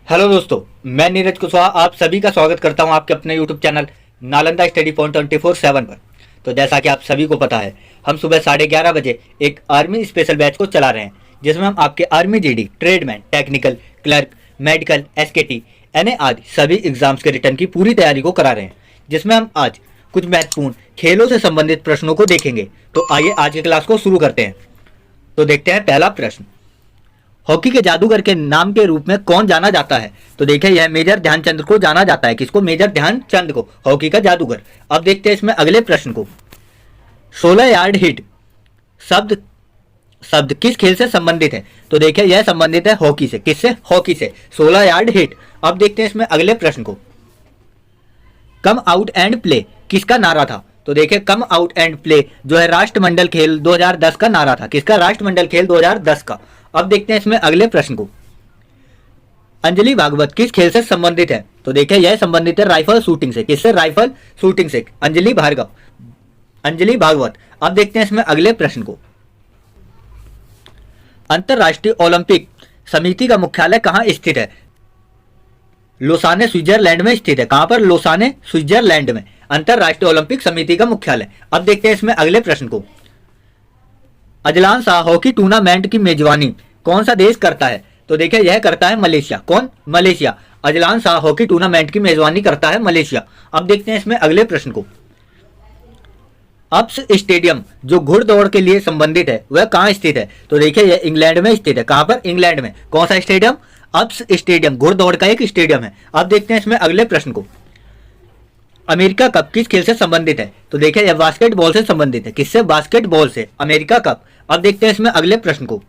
Hello दोस्तों, मैं नीरज कुशवाहा आप सभी का स्वागत करता हूं आपके अपने YouTube channel Nalanda study point 24/7 पर। तो जैसा कि आप सभी को पता है, हम सुबह 11:30 बजे एक आर्मी स्पेशल बैच को चला रहे हैं, जिसमें हम आपके army GD, tradesman, technical, clerk, medical, SKT, NA आदि सभी एग्जाम्स के रिटर्न की पूरी तैयारी को करा रहे हैं, जिसमें हम आज कुछ महत्वपूर्ण खेलों से संबंधित प्रश्नों को देखेंगे। तो आइए आज की क्लास को शुरू करते हैं। तो देखते हैं पहला प्रश्न, हॉकी के जादूगर के नाम के रूप में कौन जाना जाता है? तो देखिए, यह मेजर ध्यानचंद को जाना जाता है। किसको? मेजर ध्यानचंद को, हॉकी का जादूगर। अब देखते हैं इसमें अगले प्रश्न को, 16 यार्ड हिट शब्द शब्द किस खेल से संबंधित है? तो देखिए, यह संबंधित है हॉकी से। किससे? हॉकी से। 16 यार्ड हिट। अब देखते हैं इसमें अगले प्रश्न को, कम आउट एंड प्ले किसका नारा था? तो देखिए, कम आउट एंड प्ले जो है राष्ट्रमंडल खेल 2010 का नारा था। किसका? राष्ट्रमंडल खेल 2010 का। अब देखते हैं इसमें अगले प्रश्न को, अंजलि भागवत किस खेल से संबंधित है? तो देखिए, यह संबंधित है राइफल शूटिंग से। किससे? राइफल शूटिंग से। अंजलि भागवत। अब देखते हैं इसमें अगले प्रश्न को, अंतरराष्ट्रीय ओलंपिक समिति का मुख्यालय कहाँ स्थित है? लोसाने स्विट्जरलैंड में स्थित है। कहां पर? लोसाने स्विट्जरलैंड में अंतरराष्ट्रीय ओलंपिक समिति का मुख्यालय। अब देखते हैं इसमें अगले प्रश्न को, अजलान शाह हॉकी टूर्नामेंट की मेजबानी कौन सा देश करता है? तो देखिए, यह करता है मलेशिया। कौन? Malaysia. Azlan Shah hockey tournament की मेजबानी करता है मलेशिया। अब देखते हैं इसमें अगले प्रश्न को, अप्स स्टेडियम जो घुड़दौड़ के लिए संबंधित है वह कहाँ स्थित है? तो देखिए, यह इंग्लैंड में स्थित है। कहां पर? इंग्लैंड में। कौन सा स्टेडियम? अप्स स्टेडियम, घुड़दौड़ का एक स्टेडियम है। अब देखते हैं इसमें अगले प्रश्न को, अमेरिका कप किस खेल से संबंधित है? तो देखिए, यह बास्केटबॉल से संबंधित है। किससे? बास्केटबॉल से। America cup. अब देखते हैं इसमें अगले प्रश्न को,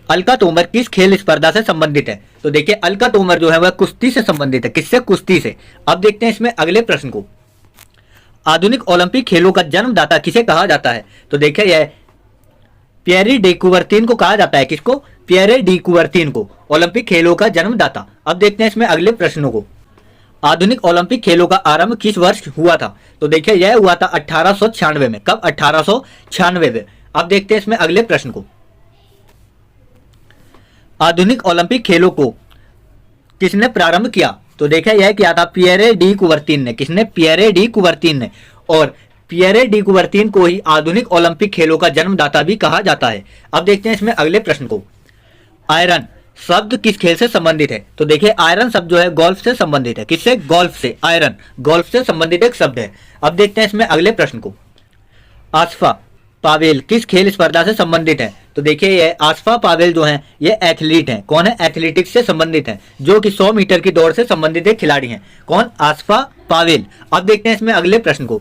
अलका तोमर किस खेल स्पर्धा से संबंधित है? तो देखिए, अलका तोमर जो है वह कुश्ती से संबंधित है। किससे? कुश्ती से। अब देखते हैं इसमें अगले प्रश्न को, आधुनिक ओलंपिक खेलों का जन्मदाता किसे कहा जाता है? तो देखिए, यह पियरे डी कुबर्तीन को कहा जाता है। किसको? पियरे डी कुबर्तीन को, ओलंपिक खेलों का जन्मदाता। अब देखते हैं इसमें अगले प्रश्नों को, आधुनिक ओलंपिक खेलों का आरंभ किस वर्ष हुआ था? तो देखिए, यह हुआ था 1896 में। कब? 1896 में। अब देखते हैं इसमें अगले प्रश्न को, आधुनिक ओलंपिक खेलों को किसने प्रारंभ किया? तो देखिए, यह किया था पियरे डी कुबर्तीन ने। किसने? पियरे डी कुबर्तीन ने। और पियरे डी कुबर्तीन को ही आधुनिक ओलंपिक खेलों का जन्मदाता भी कहा जाता है। अब देखते हैं इसमें अगले प्रश्न को, आयरन शब्द किस खेल से संबंधित है? तो देखिए, आयरन शब्द जो है गोल्फ से संबंधित है। किससे? गोल्फ से। आयरन गोल्फ से संबंधित एक शब्द है। अब देखते हैं इसमें अगले प्रश्न को, आसफा पावेल किस खेल स्पर्धा से संबंधित है? तो देखिए, ये आसफा पावेल जो है ये एथलीट हैं। कौन है? एथलेटिक्स से संबंधित है, जो कि 100 मीटर की दौड़ से संबंधित एक खिलाड़ी हैं। कौन? आसफा पावेल। अब देखते हैं इसमें अगले प्रश्न को,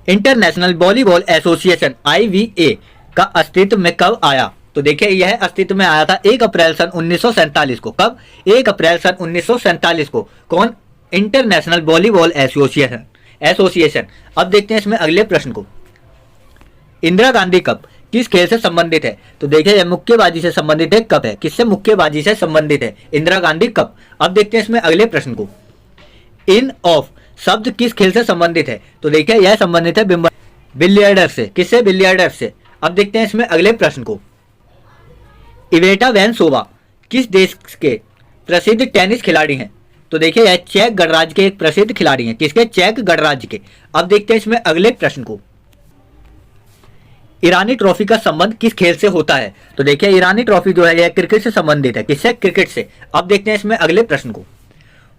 इंटरनेशनल वॉलीबॉल एसोसिएशन IVA का अस्तित्व में कब आया? तो देखिए, यह अस्तित्व में आया था 1 अप्रैल सन 1947 को। कब? 1 अप्रैल सन 1947 को। कौन? International volleyball association. अब देखते हैं इसमें अगले प्रश्न को, इंदिरा गांधी कप किस खेल से संबंधित है? तो देखिए, यह मुक्केबाजी से संबंधित एक कप है। किससे? मुक्केबाजी से संबंधित है इंदिरा गांधी कप। अब देखते हैं इसमें अगले प्रश्न को, इन ऑफ शब्द किस खेल से संबंधित है? तो देखिए, यह संबंधित है बिलियर्डर से। किससे? बिलियर्डर से। अब देखते हैं इसमें अगले प्रश्न को, इवेटा वेनसोवा किस देश के प्रसिद्ध टेनिस खिलाड़ी हैं? तो देखिए, यह चेक गणराज्य के एक प्रसिद्ध खिलाड़ी हैं। किसके? चेक गणराज्य के। अब देखते हैं इसमें अगले प्रश्न को, ईरानी ट्रॉफी का संबंध किस खेल से होता है? तो देखिए, ईरानी ट्रॉफी जो है यह क्रिकेट से संबंधित है। किससे? क्रिकेट से। अब देखते हैं इसमें अगले प्रश्न को,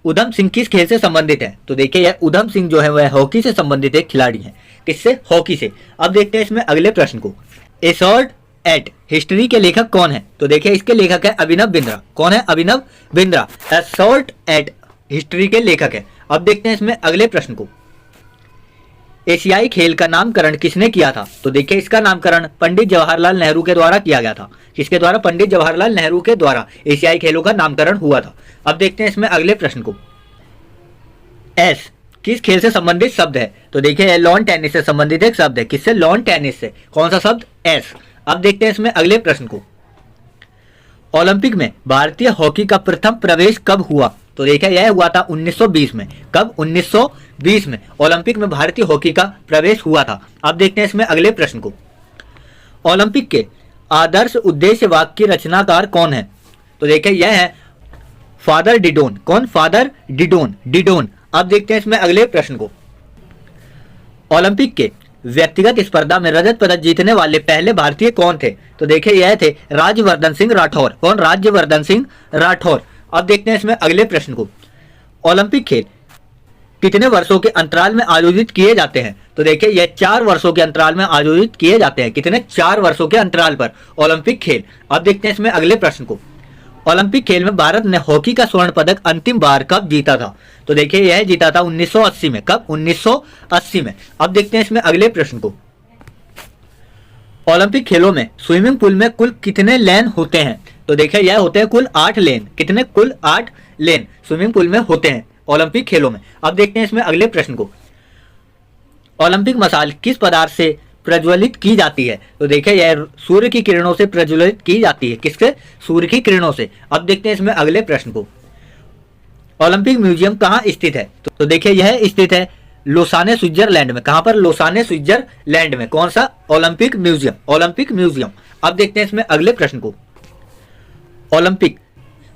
उधम सिंह किस खेल से संबंधित है? तो देखिए, यह उधम सिंह जो है वह हॉकी से संबंधित एक खिलाड़ी है। किससे? हॉकी से। अब देखते हैं इसमें अगले प्रश्न को, ए शॉर्ट एट हिस्ट्री के लेखक कौन है? तो देखिए, इसके लेखक है अभिनव बिंद्रा। कौन है? Abhinav Bindra. A shot at history के लेखक है। अब देखते हैं इसमें अगले प्रश्न को, एशियाई खेल का नामकरण किसने किया था? तो देखिए, इसका नामकरण पंडित जवाहरलाल नेहरू के द्वारा किया गया था। किसके द्वारा? पंडित जवाहरलाल नेहरू के द्वारा एशियाई खेलों का नामकरण हुआ था। अब देखते हैं इसमें अगले प्रश्न को, एस किस खेल से संबंधित शब्द है? तो देखिए, लॉन टेनिस से संबंधित एक शब्द है। किससे? लॉन टेनिस से। कौन सा शब्द? एस। अब देखते हैं इसमें अगले प्रश्न को, ओलंपिक में भारतीय हॉकी का प्रथम प्रवेश कब हुआ? तो देखिए, यह हुआ था 1920 में। कब? 1920 में ओलंपिक में भारतीय हॉकी का प्रवेश हुआ था। अब देखते हैं इसमें अगले प्रश्न को, ओलंपिक के आदर्श उद्देश्य वाक्य की रचनाकार कौन है? तो देखिए यह है फादर डिडोन। कौन? फादर डिडोन, डिडोन। अब देखते हैं इसमें अगले प्रश्न को। ओलंपिक के व्यक्तिगत स्पर्धा में रजत पदक जीतने वाले पहले भारतीय कौन थे? तो देखिए यह थे राज्यवर्धन सिंह राठौर। कौन? राज्यवर्धन सिंह राठौर। अब देखते हैं इसमें अगले प्रश्न को। ओलंपिक खेल कितने वर्षों के अंतराल में आयोजित किए जाते हैं? तो देखिए यह 4 वर्षों के अंतराल में आयोजित किए जाते हैं। कितने? 4 वर्षों के अंतराल पर ओलंपिक खेल। अब देखते हैं इसमें अगले प्रश्न को। ओलंपिक खेल में भारत ने हॉकी का स्वर्ण पदक अंतिम बार कब जीता था? तो देखिए यह जीता था 1980 में। कब? 1980 में। अब देखते हैं इसमें अगले प्रश्न को। ओलंपिक खेलों में स्विमिंग पूल में कुल कितने लेन होते हैं? तो देखिए यह होते हैं कुल 8 लेन। कितने? कुल 8 लेन स्विमिंग पूल में होते हैं ओलंपिक खेलों में। अब देखते हैं इसमें अगले प्रश्न को। ओलंपिक मशाल किस पदार्थ से प्रज्वलित की जाती है? तो देखिए यह सूर्य की किरणों से प्रज्वलित की जाती है। किससे? सूर्य की किरणों से। अब देखते हैं इसमें अगले प्रश्न को। ओलंपिक म्यूजियम कहाँ स्थित है? तो देखिए यह स्थित है लोसाने स्विट्जरलैंड में। कहां पर? लोसाने स्विट्जरलैंड में। कौन सा? Olympic museum, Olympic museum. अब देखते हैं इसमें अगले प्रश्न को। ओलंपिक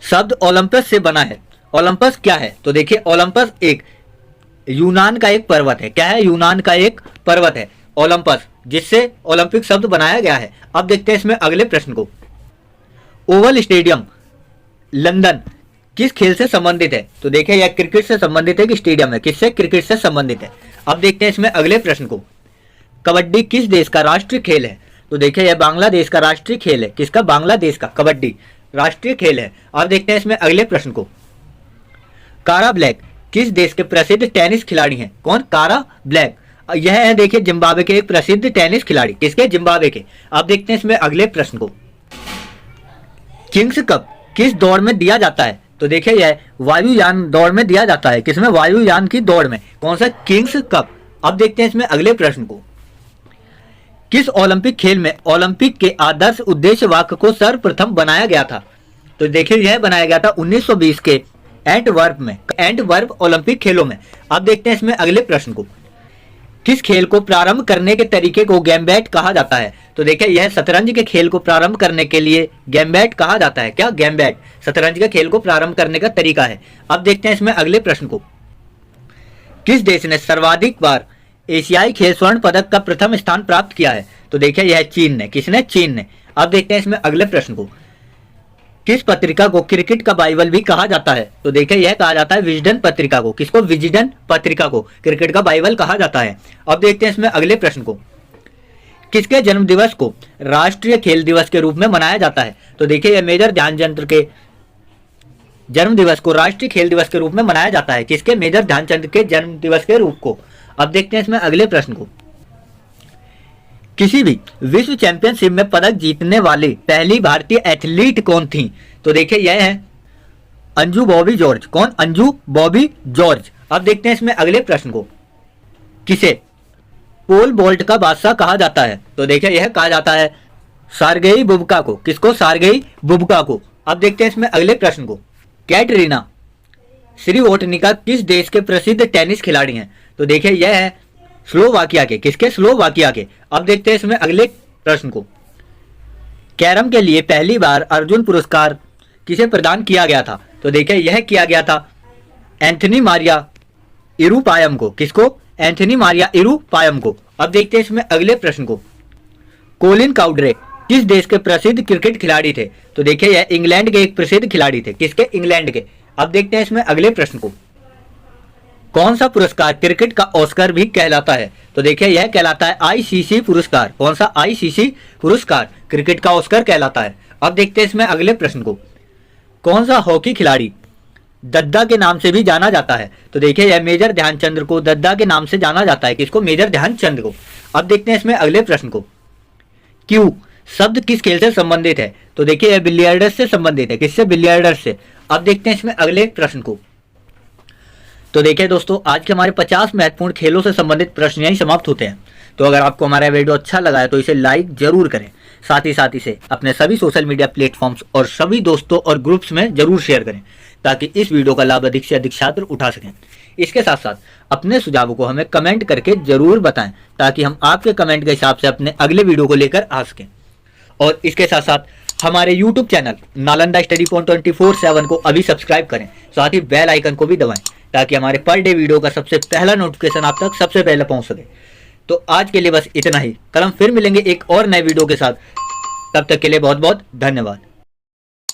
शब्द ओलंपस से बना है। ओलंपस क्या है? तो देखिए ओलंपस एक यूनान का एक पर्वत है। क्या है? यूनान का एक पर्वत है ओलंपस, जिससे ओलंपिक शब्द बनाया गया है। अब देखते हैं इसमें अगले प्रश्न को। ओवल स्टेडियम लंदन किस खेल से संबंधित है? तो देखिए यह क्रिकेट से संबंधित है कि स्टेडियम है? किससे? क्रिकेट से संबंधित है। अब देखते हैं इसमें अगले प्रश्न को। कबड्डी किस देश का राष्ट्रीय खेल है? तो देखिए यह बांग्लादेश का राष्ट्रीय खेल है। किसका? बांग्लादेश का कबड्डी राष्ट्रीय खेल है। अब देखते हैं इसमें अगले प्रश्न को। कारा ब्लैक किस देश के प्रसिद्ध टेनिस खिलाड़ी हैं? कौन? कारा ब्लैक। यह है देखिए जिम्बाब्वे के एक प्रसिद्ध टेनिस खिलाड़ी। किसके? जिम्बाब्वे के। अब देखते हैं इसमें अगले प्रश्न को। किंग्स कप किस दौड़ में दिया जाता है? तो देखिए यह वायुयान दौड़ में दिया जाता है। किसमें? वायुयान की दौड़ में। कौन सा? Kings cup. अब देखते हैं इसमें अगले प्रश्न को। किस ओलंपिक खेल में ओलंपिक के आदर्श उद्देश्य वाक्य को सर्वप्रथम बनाया गया था? तो देखिए यह बनाया गया था 1920 के एंटवर्प में, एंटवर्प ओलंपिक खेलों में। अब देखते हैं इसमें अगले प्रश्न को। किस खेल को प्रारंभ करने के तरीके को गैम्बैट कहा जाता है? तो देखिए यह शतरंज के खेल को प्रारंभ करने के लिए गैम्बैट कहा जाता है। क्या? गैम्बैट शतरंज के खेल को प्रारंभ करने का तरीका है। अब देखते हैं इसमें अगले प्रश्न को। किस देश ने सर्वाधिक बार एशियाई खेल स्वर्ण पदक का प्रथम स्थान प्राप्त किया है? तो देखिए यह चीन ने। किसने? चीन ने। अब देखते हैं इसमें अगले प्रश्न को। किस पत्रिका को क्रिकेट का बाइबल भी कहा जाता है? तो देखिए यह कहा जाता है विजडन पत्रिका को। किसको? विजडन पत्रिका को क्रिकेट का बाइबल कहा जाता है। अब देखते हैं इसमें अगले प्रश्न को। किसके जन्म दिवस को राष्ट्रीय खेल दिवस के रूप में मनाया जाता है? तो देखिए यह मेजर ध्यानचंद के जन्म दिवस को राष्ट्रीय खेल दिवस के रूप में मनाया जाता है। किसके? मेजर ध्यानचंद के जन्म दिवस के रूप को। अब देखते हैं इसमें अगले प्रश्न को। किसी भी विश्व चैंपियनशिप में पदक जीतने वाली पहली भारतीय एथलीट कौन थी? तो देखिए यह है अंजू बॉबी जॉर्ज। कौन? अंजू बॉबी जॉर्ज। अब देखते हैं इसमें अगले प्रश्न को। किसे पोल वॉल्ट का बादशाह कहा जाता है? तो देखिए यह कहा जाता है सार्गेई बुबका को। किसको? सार्गेई बुबका को। अब देखते हैं इसमें अगले प्रश्न को। कैटरीना श्रीवोटनिका किस देश के प्रसिद्ध टेनिस खिलाड़ी हैं? तो देखिए यह है स्लोवाकिया के। किसके? स्लोवाकिया के। अब देखते हैं इसमें अगले प्रश्न को। कैरम के लिए पहली बार अर्जुन पुरस्कार किसे प्रदान किया गया था? तो देखिए यह किया गया था एंथनी मारिया इरुपायम को। किसको? एंथनी मारिया इरुपायम को। अब देखते हैं इसमें अगले प्रश्न को। कोलिन काउड्रे किस देश के प्रसिद्ध क्रिकेट खिलाड़ी थे? तो देखिए यह इंग्लैंड के एक प्रसिद्ध खिलाड़ी थे। किसके? इंग्लैंड के। अब देखते हैं इसमें अगले प्रश्न को। कौन सा पुरस्कार क्रिकेट का ऑस्कर भी कहलाता है? तो देखिए यह कहलाता है आईसीसी पुरस्कार। कौन सा? आईसीसी पुरस्कार क्रिकेट का ऑस्कर कहलाता है। अब देखते हैं इसमें अगले प्रश्न को। कौन सा हॉकी खिलाड़ी दद्दा के नाम से भी जाना जाता है? तो देखिए यह मेजर ध्यानचंद को दद्दा के नाम से जाना जाता है। किसको? मेजर ध्यानचंद को। अब देखते हैं इसमें अगले प्रश्न को। क्यू शब्द किस खेल से संबंधित है? तो देखिए यह बिलियर्ड्स से संबंधित है। किससे? बिलियर्ड्स से। अब देखते हैं इसमें अगले प्रश्न को। तो देखिए दोस्तों आज के हमारे 50 महत्वपूर्ण खेलों से संबंधित प्रश्न यहीं समाप्त होते हैं। तो अगर आपको हमारा वीडियो अच्छा लगा है तो इसे लाइक जरूर करें। साथ ही इसे अपने सभी सोशल मीडिया प्लेटफॉर्म्स और सभी दोस्तों और ग्रुप्स में जरूर शेयर करें ताकि इस वीडियो का लाभ अधिक से अधिक छात्र उठा सकें। इसके साथ साथ अपने सुझावों को हमें कमेंट करके जरूर बताएं ताकि हम आपके कमेंट के हिसाब से अपने अगले वीडियो को लेकर आ सकें। और इसके साथ साथ हमारे YouTube channel Nalanda study point 24/7 को अभी सब्सक्राइब करें, साथ ही बेल आइकन को भी दबाएं ताकि हमारे पर डे वीडियो का सबसे पहला नोटिफिकेशन आप तक सबसे पहले पहुंच सके। तो आज के लिए बस इतना ही, कल हम फिर मिलेंगे एक और नए वीडियो के साथ। तब तक के लिए बहुत बहुत धन्यवाद।